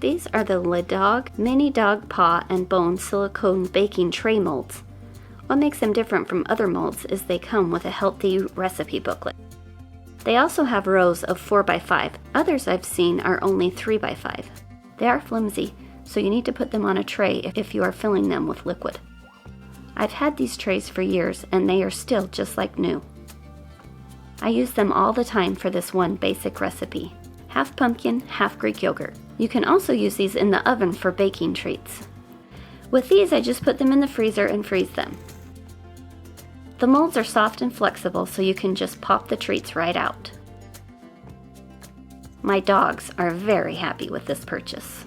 These are the Dogue Mini Dog Paw and Bone Silicone Baking Tray Molds. What makes them different from other molds is they come with a healthy recipe booklet. They also have rows of 4x5. Others I've seen are only 3x5. They are flimsy, so you need to put them on a tray if you are filling them with liquid. I've had these trays for years and they are still just like new. I use them all the time for this one basic recipe. Half pumpkin, half Greek yogurt. You can also use these in the oven for baking treats. With these, I just put them in the freezer and freeze them. The molds are soft and flexible, so you can just pop the treats right out. My dogs are very happy with this purchase.